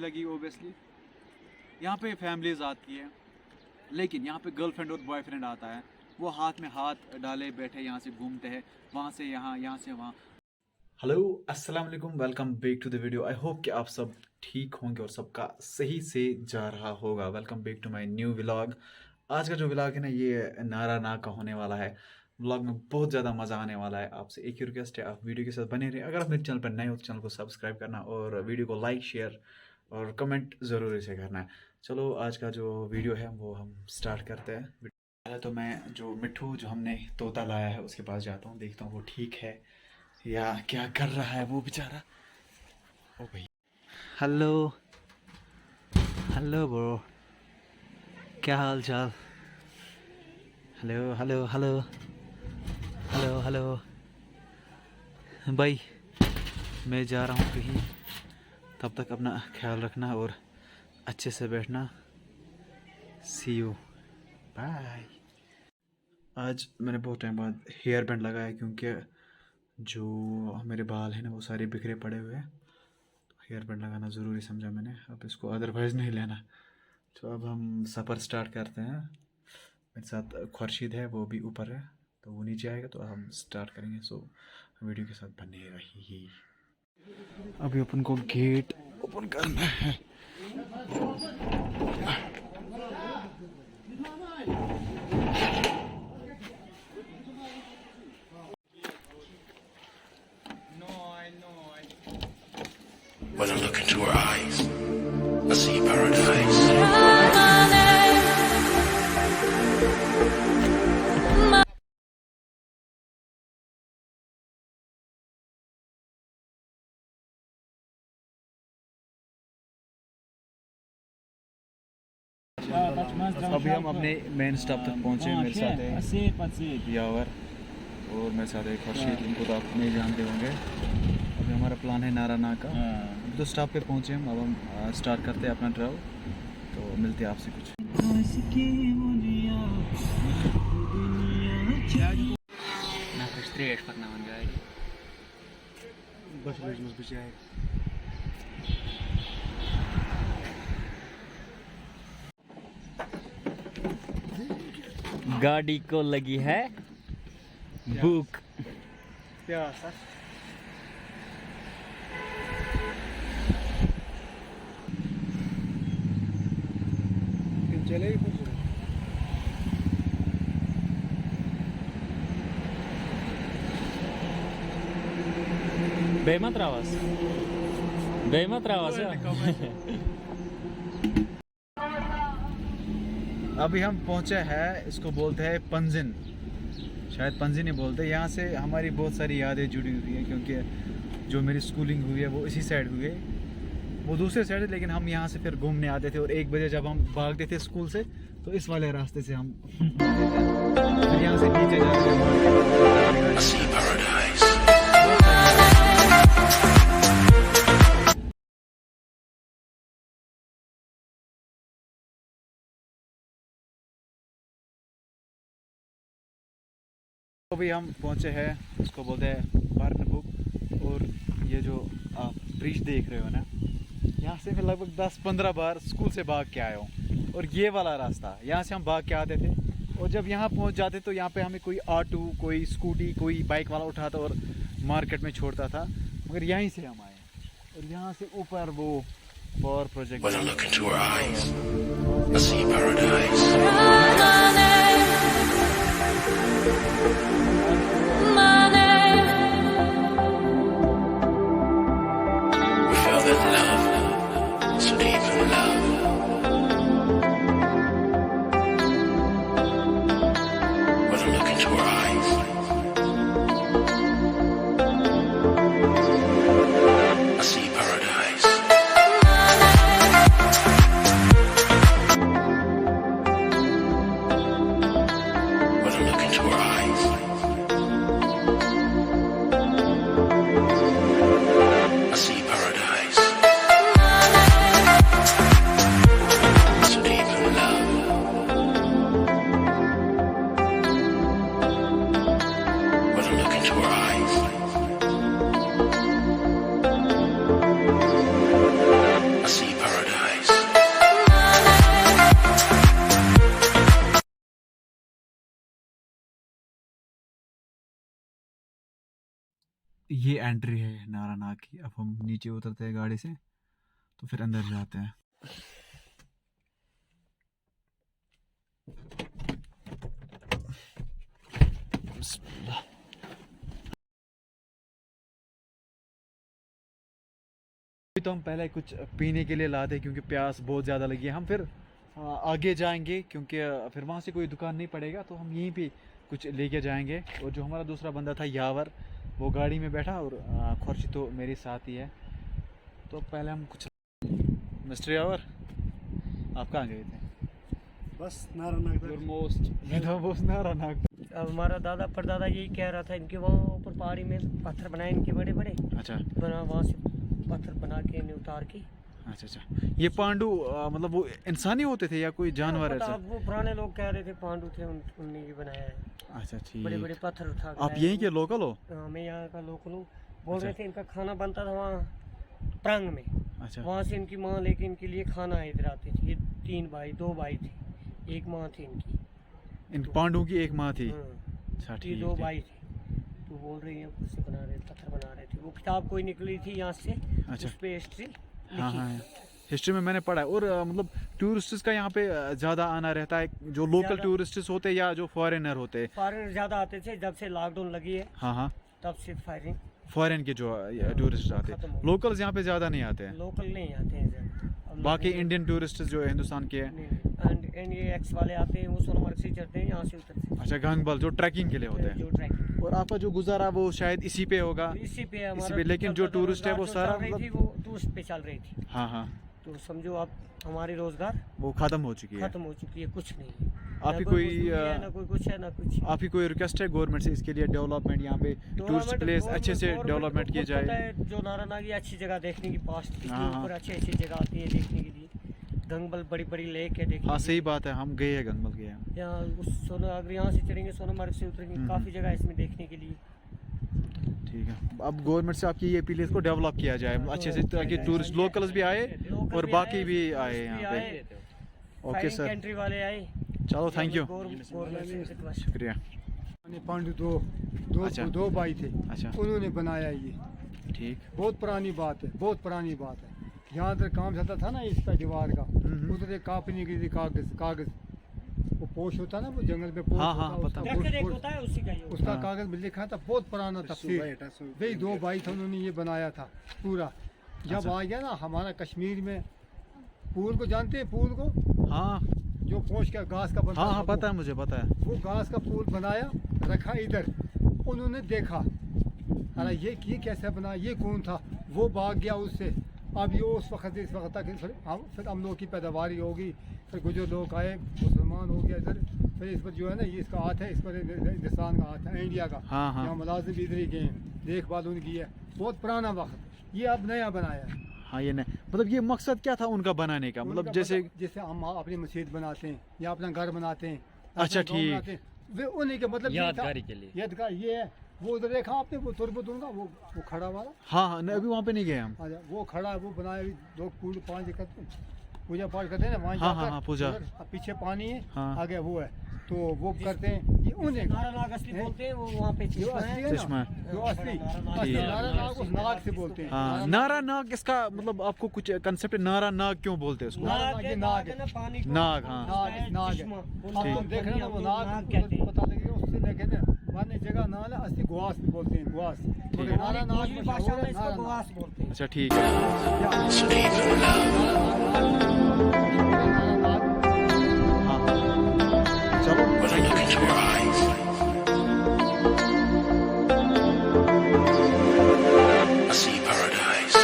लगी ओबियसली। यहाँ पे फैमिलीज आती है, लेकिन यहाँ पे गर्लफ्रेंड और बॉयफ्रेंड आता है, वो हाथ में हाथ डाले बैठे यहाँ से घूमते हैं, वहाँ से यहाँ, यहाँ से वहाँ। हेलो, अस्सलाम वालेकुम, welcome back to the video. I hope कि आप सब ठीक होंगे और सबका सही से जा रहा होगा। Welcome back to my new vlog. आज का जो व्लॉग है ना, ये नारा ना का होने वाला है। व्लॉग में बहुत ज़्यादा मज़ा आने वाला है। आपसे एक ही रिक्वेस्ट है, आप वीडियो के साथ बने रहे। अगर आप मेरे चैनल पर नए हो तो चैनल को सब्सक्राइब करना और वीडियो को लाइक, शेयर और कमेंट ज़रूर से करना है। चलो आज का जो वीडियो है वो हम स्टार्ट करते हैं। पहले तो मैं जो मिट्ठू जो हमने तोता लाया है उसके पास जाता हूँ, देखता हूँ वो ठीक है या क्या कर रहा है वो बेचारा। ओ भाई, हेलो हेलो ब्रो, क्या हाल चाल? Hello hello hello hello hello भाई, मैं जा रहा हूँ कहीं, तब तक अपना ख्याल रखना और अच्छे से बैठना। सी यू, बाय। आज मैंने बहुत टाइम बाद हेयर बैंड लगाया क्योंकि जो मेरे बाल हैं ना वो सारे बिखरे पड़े हुए हैं। हेयर बैंड लगाना ज़रूरी समझा मैंने, अब इसको अदरवाइज़ नहीं लेना। तो अब हम सफ़र स्टार्ट करते हैं। मेरे साथ खुर्शीद है, वो भी ऊपर है, तो वो नीचे आएगा तो हम स्टार्ट करेंगे। सो वीडियो के साथ बने रहिए। अभी अपन को गेट ओपन करना है। When I look into her eyes, I see paradise. अभी हम अपने मेन स्टॉप तक पहुंचे। मेरे साथ है यावर और मेरे साथ है खुर्शीद, इनको तो आप नहीं जानते होंगे। अभी हमारा प्लान है नारा ना का। अभी तो स्टॉप पे पहुंचे हम, अब हम स्टार्ट करते हैं अपना ट्रैवल। तो मिलते हैं आपसे कुछ। गाड़ी को लगी है भूख। बेमत रावस अभी हम पहुंचे हैं, इसको बोलते हैं पंजिन, शायद पंजिन ही बोलते हैं। यहाँ से हमारी बहुत सारी यादें जुड़ी हुई हैं क्योंकि जो मेरी स्कूलिंग हुई है वो इसी साइड हुई है, वो दूसरे साइड है, लेकिन हम यहाँ से फिर घूमने आते थे। और 1 बजे जब हम भागते थे स्कूल से तो इस वाले रास्ते से हम फिर यहाँ से नीचे जाते थे। I see paradise. अभी हम पहुँचे हैं, उसको बोलते हैं बारनबुक। और ये जो आप ब्रिज देख रहे हो ना, यहाँ से मैं लगभग 10-15 बार स्कूल से भाग के आया हूँ। और ये वाला रास्ता, यहाँ से हम भाग के आते थे और जब यहाँ पहुँच जाते तो यहाँ पे हमें कोई ऑटो, कोई स्कूटी, कोई बाइक वाला उठाता और मार्केट में छोड़ता था। मगर यहीं से हम आए और यहाँ से ऊपर वो power project. When I look into her eyes, I see paradise. We fell in love, so deep in love. When I look into her eyes, I see paradise. ये एंट्री है नारानाग की। अब हम नीचे उतरते हैं गाड़ी से तो फिर अंदर जाते हैं। बिस्मिल्लाह। अभी तो हम पहले कुछ पीने के लिए लाते क्योंकि प्यास बहुत ज़्यादा लगी है। हम फिर आगे जाएंगे क्योंकि फिर वहाँ से कोई दुकान नहीं पड़ेगा तो हम यहीं पे कुछ लेके जाएंगे। और जो हमारा दूसरा बंदा था यावर, वो गाड़ी में बैठा और खुर्शी तो मेरे साथ ही है। तो पहले हम कुछ। मिस्टर यावर, आप कहाँ गए थे? बस नारायण नारानाग। अब हमारा दादा परदादा यही कह रहा था, इनके वहाँ ऊपर पहाड़ी में पत्थर बनाए इनके बड़े बड़े, अच्छा बना वहाँ से पत्थर बना के इन्हें उतार के। अच्छा अच्छा। ये पांडु मतलब वो इंसानी होते थे या कोई जानवर पता, ऐसा? अब वो पुराने लोग कह रहे थे पांडु थे, उनने ये बनाया है। अच्छा बड़े बड़े ठीक। पत्थर उठा के आप लाए यहीं थे। के लोकल हो? हाँ, मैं यहाँ का लोकल हूँ। बोल अच्छा। रहे थे इनका खाना बनता था वहाँ प्रांग में। अच्छा वहाँ से इनकी माँ लेके इनके लिए खाना इधर आती थी। ये 2 भाई थे, एक माँ थी इनकी। इन पांडुओं की एक माँ थी। हाँ, अच्छा ये ठीक 2 ठीक। भाई थे। तो बोल रही है खुद से बना रहे पत्थर बना रहे थे। वो किताब कोई निकली थी यहाँ से, अच्छा। उस पे हिस्ट्री हाँ लिखी। हाँ, हिस्ट्री में मैंने पढ़ा है। और मतलब टूरिस्ट्स का यहाँ पे ज़्यादा आना रहता है, जो लोकल ज़्यादा। टूरिस्ट्स होते हैं या जो फॉरेनर होते हैं? फॉरेनर ज़्यादा आते थे, जब से लॉकडाउन लगी है हाँ हाँ, तब से फायरिंग। फॉरेन के जो टूरिस्ट आते खत्म हैं। हो गया। लोकल्स यहाँ पे ज़्यादा नहीं आते हैं। लोकल नहीं आते हैं ज़्यादा। अब बाकी लोग- इंडियन टूरिस्ट जो हिंदुस्तान के हैं। नहीं, एंड ये एक्स वाले आते हैं, वो सोनमर्ग से चढ़ते हैं, यहाँ से उतरते हैं। अच्छा, गंगबल जो ट्रैकिंग के लिए होते हैं। जो ट्रैकिंग और आपका जो गुजारा वो शायद इसी पे होगा। इसी पे है इसी हमारा। पे, लेकिन जो चलता था, टूरिस्ट है वो रोजगार जो सारा चल रही मतलब। थी, वो टूरिस्ट पे चल रही थी। हाँ हाँ, तो समझो आप हमारी रोजगार वो ख़त्म हो चुकी है। खत्म हो चुकी है, कुछ नहीं है। आपकी ना कोई मजदूरी है, ना कोई कुछ है, ना कुछ। आपकी कोई रिक्वेस्ट है गवर्नमेंट से इसके लिए डेवलपमेंट, यहाँ पे टूरिस्ट प्लेस अच्छे से डेवलपमेंट किए जाए? जो नारायण अच्छी जगह देखने की, पास्ट के हाँ, हाँ। ऊपर अच्छी अच्छी जगह आती है देखने के लिए। गंगबल बड़ी बड़ी लेक है देखने हाँ के सही बात है, हम गए हैं गंगबल गए हैं। लिए। यहाँ उस अगर यहाँ से चढ़ेंगे सोनमर्ग से उतरेंगे, काफ़ी जगह है इसमें देखने के लिए। ठीक है, अब गवर्नमेंट से आपकी ये अपील है इसको डेवलप किया जाए अच्छे से, ताकि टूरिस्ट लोकल्स भी आए लोकल और भी बाकी आए, भी टूरिस्ट आए भी यहाँ आए, पे। ओके फायरिंग सर, कंट्री वाले आए। चलो थैंक यू, गवर्नमेंट से रिक्वेस्ट। शुक्रिया। पांडु दो अच्छा। दो भाई थे, अच्छा उन्होंने बनाया ये। ठीक। बहुत पुरानी बात है, बहुत पुरानी बात है। यहाँ तक काम चलता था ना इसका दीवार का, उधर एक कापनी की थी, कागज कागज वो पोश होता ना, वो जंगल में पोश हाँ, हाँ, होता, पता उसका है। देख पोश- होता है उसी का ही होता उसका हाँ। कागज में लिखा था, बहुत पुराना तफसीर। वही 2 भाई थे, उन्होंने ये बनाया था पूरा। जब अच्छा। आ गया ना हमारा कश्मीर में, पूल को जानते हैं, पूल को हाँ जो पोश का घास का बनता हाँ हाँ, था, पता है मुझे, पता है। वो घास का पुल बनाया, रखा इधर। उन्होंने देखा, अरे ये कैसे बना, ये कौन था? वो भाग गया उससे। अब ये उस वक्त इस वक्त तक फिर हम लोग की पैदावारी होगी, फिर गुजर लोग आए, मुसलमान हो गया इधर। फिर इस पर जो है ना, ये इसका हाथ है, इस पर हिंदुस्तान का हाथ है, इंडिया का। हाँ, हाँ। यहाँ मुलाजिम भी इधर ही गए हैं, देखभाल उनकी है। बहुत पुराना वक्त, ये अब नया बनाया है। हाँ ये नहीं, मतलब ये मकसद क्या था उनका बनाने का? मतलब उनका जैसे जैसे हम अपनी मस्जिद बनाते हैं या अपना घर बनाते हैं, अच्छा, अपना गाँव ठीक। बनाते हैं, वे उन्हीं के मतलब ये था। यादगारी के लिए। यादगार ये है। वो उधर देखा आपने, वो तुरबत उनका, वो खड़ा वाला। हाँ हाँ, नहीं, अभी वहाँ पे नहीं गए हम। अच्छा, वो खड़ा है, वो बनाया। लोग पूरे 5 एकड़ पूजा पाठ करते हैं ना वहाँ हाँ, जाकर, हाँ, हाँ, पूजा। उधर पीछे पानी है, हाँ। आगे वो है, तो वो करते हैं। ये उन्हें नारायण असली बोलते हैं, वो वहाँ पे जो चश्मा असली है। है चश्मा ना, है। जो असली ठीक। नारायण उस नाग से बोलते हैं। हाँ, नारा नाग, इसका मतलब आपको कुछ कंसेप्ट है? नारा नाग क्यों बोलते हैं उसको? नाग है, नाग नाग है ना, पानी को नाग, हाँ। नाग है। चश्मा। अब तुम देख रहे हो ना, वो नाग नाग कहते हैं। पता लगेगा उससे, नहीं कहते हैं। माने जगह नाम है, असली गुआस भी बोलते हैं, गुआस। ठीक। नारा नाग दूसरी भाषा में इसको नारा गुआस बोलते हैं। अच्छा ठीक है। So even now, हाँ चलो, when I look into her eyes, I see paradise.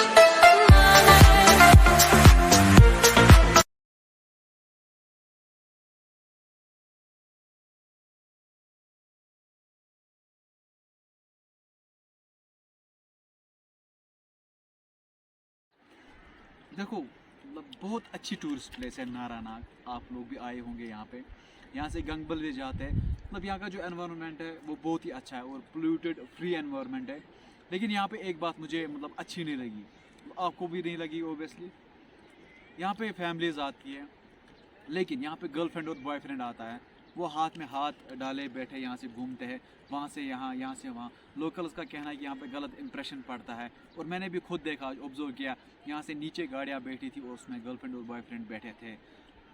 देखो मतलब बहुत अच्छी टूरिस्ट प्लेस है नारानाग। आप लोग भी आए होंगे यहाँ पे। यहाँ से गंगबल भी जाते हैं। मतलब यहाँ का जो एनवायरनमेंट है वो बहुत ही अच्छा है और पोल्यूटेड फ्री एनवायरनमेंट है। लेकिन यहाँ पे एक बात मुझे मतलब अच्छी नहीं लगी, आपको भी नहीं लगी ओबियसली। यहाँ पे फैमिलीज आती है, लेकिन यहाँ पे गर्लफ्रेंड और बॉयफ्रेंड आता है वो हाथ में हाथ डाले बैठे यहाँ से घूमते हैं, वहाँ से यहाँ, यहाँ से वहाँ। लोकल्स का कहना है कि यहाँ पे गलत इंप्रेशन पड़ता है, और मैंने भी खुद देखा, ऑब्जर्व किया, यहाँ से नीचे गाड़ियाँ बैठी थी और उसमें गर्लफ्रेंड और बॉयफ्रेंड बैठे थे।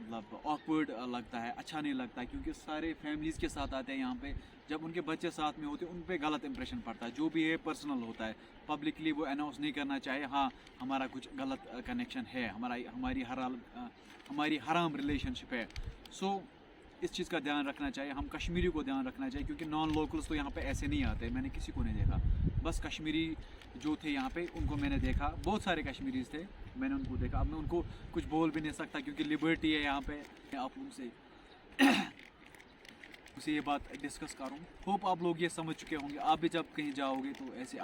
मतलब ऑकवर्ड लगता है, अच्छा नहीं लगता, क्योंकि सारे फैमिलीज़ के साथ आते हैं यहाँ पे। जब उनके बच्चे साथ में होते हैं उन पे गलत इंप्रेशन पड़ता है। जो भी है पर्सनल होता है, पब्लिकली वो अनाउंस नहीं करना चाहिए, हाँ हमारा कुछ गलत कनेक्शन है, हमारी हराम रिलेशनशिप है। सो इस चीज़ का ध्यान रखना चाहिए, हम कश्मीरी को ध्यान रखना चाहिए, क्योंकि नॉन लोकल्स तो यहाँ पे ऐसे नहीं आते। मैंने किसी को नहीं देखा, बस कश्मीरी जो थे यहाँ पे उनको मैंने देखा, बहुत सारे कश्मीरीज थे, मैंने उनको देखा। अब मैं उनको कुछ बोल भी नहीं सकता, क्योंकि लिबर्टी है यहाँ पे। आप उनसे उसे ये बात डिस्कस करूँ। होप आप लोग ये समझ चुके होंगे। आप भी जब कहीं जाओगे तो ऐसे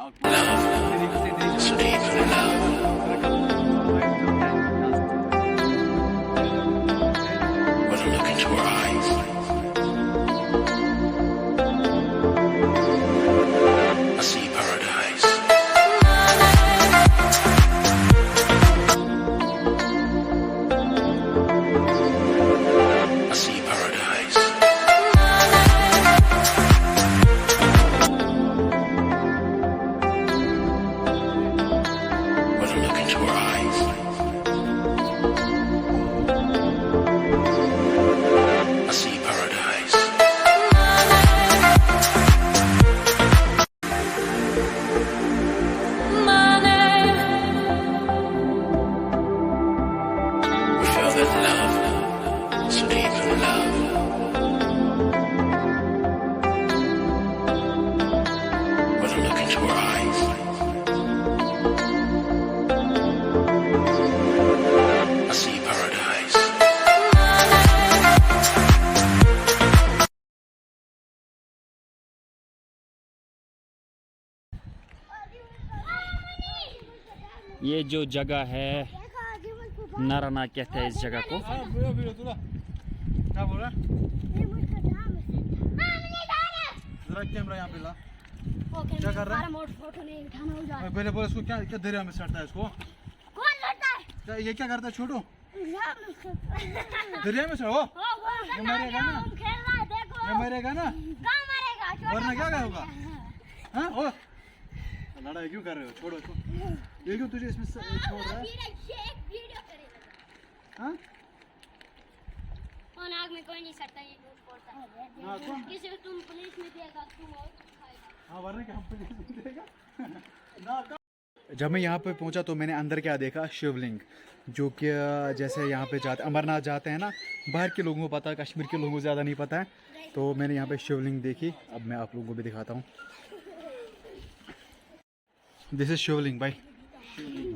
When I look into her eyes, I see paradise. I see paradise. When I look into her eyes, I see paradise. We feel that love, so deep in love. When I look into her eyes, I see paradise. ये जो जगह है नाराना कहते हैं इस जगह को। क्या बोल रहा है? जरा कैमरा यहाँ पे ला। क्या कर रहा है? पहले बोल इसको, क्या क्या दरिया में सड़ता है इसको? कौन लड़ता है? क्या ये क्या करता है छोटू? दरिया में सड़ो, ये मरेगा ना, खेल रहा है, देखो। ये मरेगा ना, कहाँ मरेगा? वरना क्या होगा? हाँ ओ लड़ाई क्यों कर रहे हो? छोड़ो इसको। ये क्यों तुझे इसमें छोड़ रहा है? वीडियो करेगा। हाँ और आग में कोई नहीं सकता, ये झूठ बोलता है। हाँ, कौन? किसी को तुम पुलिस में देगा, तुम और खाएगा। हाँ वरना क्या हम पुलिस में देगा ना। जब मैं यहाँ पे पहुँचा तो मैंने अंदर क्या देखा, शिवलिंग, जो कि जैसे यहाँ पे जाते अमरनाथ जाते हैं ना, बाहर के लोगों को पता है, कश्मीर के लोगों को ज़्यादा नहीं पता है। तो मैंने यहाँ पे शिवलिंग देखी, अब मैं आप लोगों को भी दिखाता हूँ। दिस इज शिवलिंग भाई,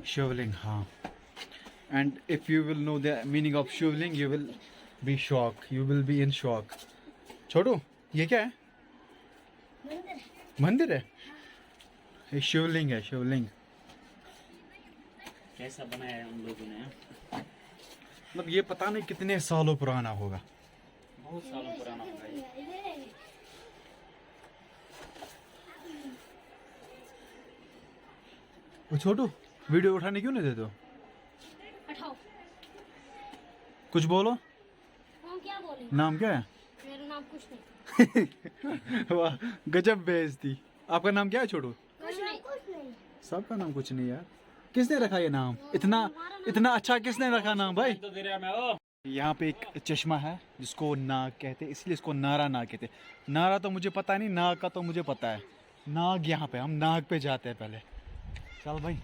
शिवलिंग, हाँ। And if you will know the meaning of Shivling you will be shock, you will be in shock. Chhotu ये क्या है? मंदिर है, ये शिवलिंग है, शिवलिंग। कैसा बनाया है उन लोगों ने? मतलब ये पता नहीं कितने सालों पुराना होगा। बहुत सालों पुराना होगा ये। वो छोटू वीडियो उठाने क्यों नहीं देते हो? उठाओ। कुछ बोलो। हम क्या बोले? नाम क्या है? मेरा नाम कुछ नहीं। वाह गजब बेइज्जती। आपका नाम क्या है छोटू? कुछ नहीं। सबका नाम कुछ नहीं यार। किसने रखा ये नाम? इतना इतना अच्छा किसने रखा नाम भाई? तो दरिया में ओ। यहाँ पे एक चश्मा है जिसको नाग कहते हैं, इसलिए इसको नारा नाग कहते हैं। नारा तो मुझे पता नहीं, नाग का तो मुझे पता है। नाग यहाँ पे, हम नाग पे जाते हैं पहले। चल भाई,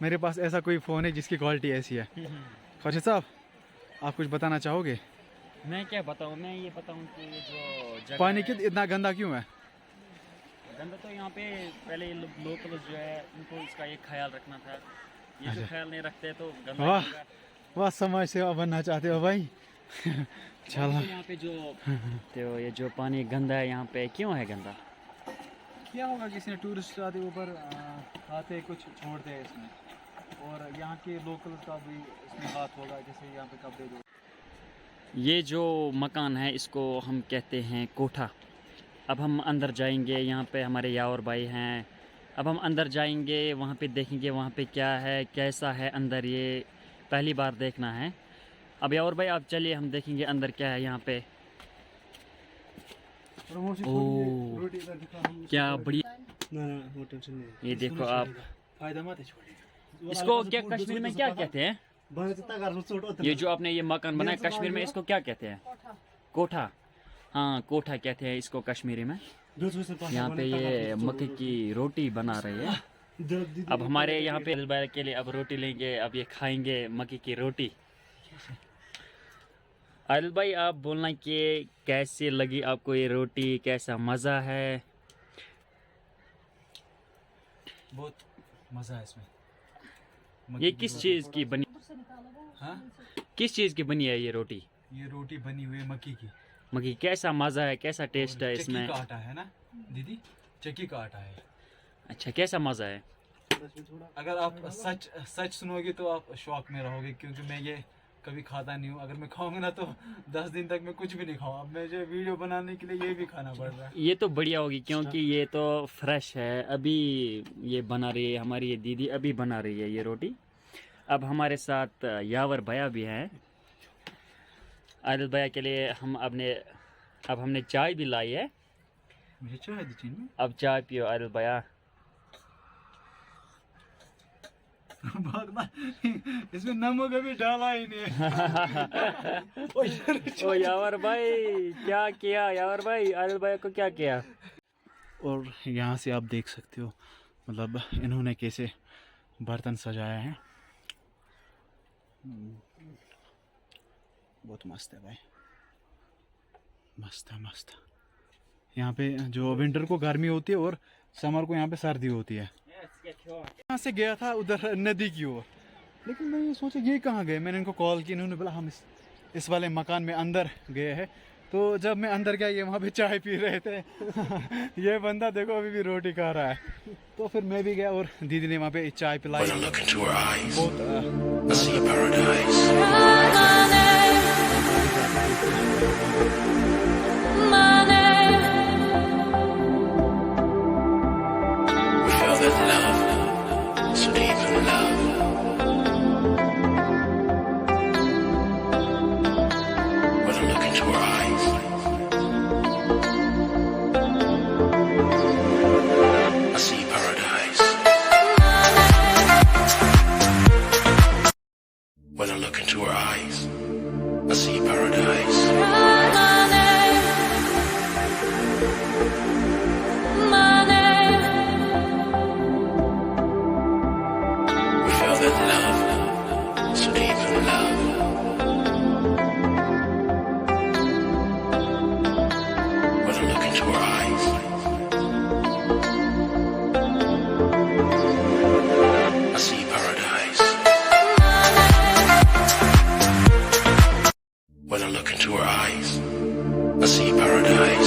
मेरे पास ऐसा कोई फ़ोन है जिसकी क्वालिटी ऐसी है। खर्शीद साहब आप कुछ बताना चाहोगे? मैं क्या बताऊँ, मैं ये बताऊँ कि जो जगह पानी है, इतना गंदा क्यों है? गंदा तो यहाँ पे पहले लोकल जो है उनको इसका एक ख्याल रखना था। ये जो ख्याल नहीं रखते तो गंदा वाह होगा। वाह, समाज सेवा बनना चाहते हो भाई। चलो यहाँ पे जो तो ये जो पानी गंदा है यहाँ पे क्यों है गंदा? क्या होगा, किसी ने टूरिस्ट आते ऊपर आते कुछ छोड़ते हैं इसमें, और यहाँ के लोकल का भी इसमें हाथ होगा, जैसे यहाँ पे कपड़े जो। ये जो मकान है इसको हम कहते हैं कोठा। अब हम अंदर जाएंगे, यहाँ पे हमारे यावर भाई हैं। अब हम अंदर जाएंगे, वहाँ पे देखेंगे वहाँ पे क्या है, कैसा है अंदर, ये पहली बार देखना है। अब यावर भाई आप चलिए हम देखेंगे अंदर क्या है यहाँ पे। ओह क्या बढ़िया, ये देखो आप, फायदा मत है, छोड़िए। इसको क्या कश्मीर में क्या कहते हैं? ये जो आपने ये मकान बनाया कश्मीर में इसको क्या कहते हैं? कोठा। हाँ कोठा कहते हैं इसको कश्मीरी में। यहाँ पे ये मक्के की रोटी बना रही है। अब हमारे यहाँ पे आदिल भाई के लिए अब रोटी लेंगे, अब ये खाएंगे मक्के की रोटी। आदिल भाई आप बोलना कि कैसी लगी आपको ये रोटी, कैसा मज़ा है? बहुत मज़ा है इसमें। ये किस चीज़ की बनी, हाँ किस चीज़ की बनी है ये रोटी? ये रोटी बनी हुई है मक्की की। मक्की, कैसा मज़ा है, कैसा टेस्ट है चक्की इसमें? का आटा है ना दीदी, चक्की का आटा है। अच्छा कैसा मज़ा है? अगर आप सच सुनोगे तो आप शौक में रहोगे, क्योंकि मैं ये कभी खाता नहीं हूँ। अगर मैं खाऊंगा ना तो 10 दिन तक मैं कुछ भी नहीं खाऊँ। अब मुझे वीडियो बनाने के लिए ये भी खाना पड़ रहा है। ये तो बढ़िया होगी क्योंकि ये तो फ्रेश है, अभी ये बना रही है हमारी ये दीदी, अभी बना रही है ये रोटी। अब हमारे साथ यावर भैया भी हैं। आदिल भैया के लिए अब हमने चाय भी लाई है। मुझे चाय दीजिए ना। अब चाय पियो आदिल भैया। भागना, इसमें नमक अभी डाला ही नहीं है। ओ यावर भाई क्या किया, यावर भाई आदिल भैया को क्या किया? और यहाँ से आप देख सकते हो मतलब इन्होंने कैसे बर्तन सजाया है। बहुत मस्त है भाई, मस्त है मस्त। यहाँ पे जो विंटर को गर्मी होती है और समर को यहाँ पे सर्दी होती है। यहाँ से गया था उधर नदी की ओर, लेकिन मैं ये सोचा ये कहाँ गए। मैंने इनको कॉल की, इन्होंने बोला हम इस वाले मकान में अंदर गए हैं। तो जब मैं अंदर गया ये वहाँ पे चाय पी रहे थे। ये बंदा देखो अभी भी रोटी खा रहा है। तो फिर मैं भी गया और दीदी ने वहाँ पे चाय पिलाई। When I look into her eyes, बहुत I see paradise. We feel that love, so deep in love. When I look into her eyes, I see paradise. When I look into her eyes, I see paradise. We feel that love, so deep in love. When I look into her eyes, I see paradise. When I look into her eyes, I see paradise.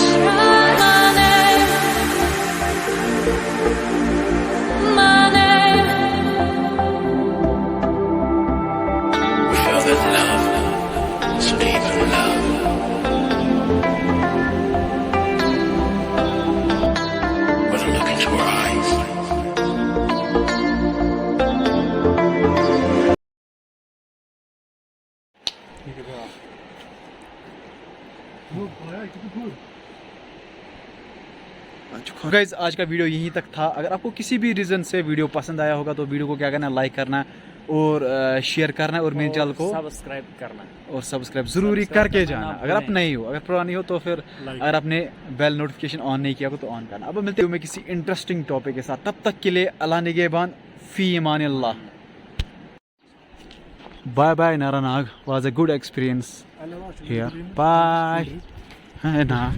We feel that love, so deep in love. When I look into her eyes, guys आज का video यहीं तक था। अगर आपको किसी भी reason से वीडियो पसंद आया होगा तो वीडियो को क्या करना, लाइक करना और शेयर करना और मेरे चैनल को सब्सक्राइब करना और सब्सक्राइब ज़रूरी करके जाना। अगर आप नहीं हो, अगर पुरानी हो तो फिर अगर आपने बेल नोटिफिकेशन ऑन नहीं किया हो तो ऑन करना। अब मिलते हैं मैं किसी इंटरेस्टिंग टॉपिक के साथ, तब तक के लिए अल्लाह निगहबान, फी ईमान अल्लाह। Bye bye Naranag, was a good experience here. Bye. Nah.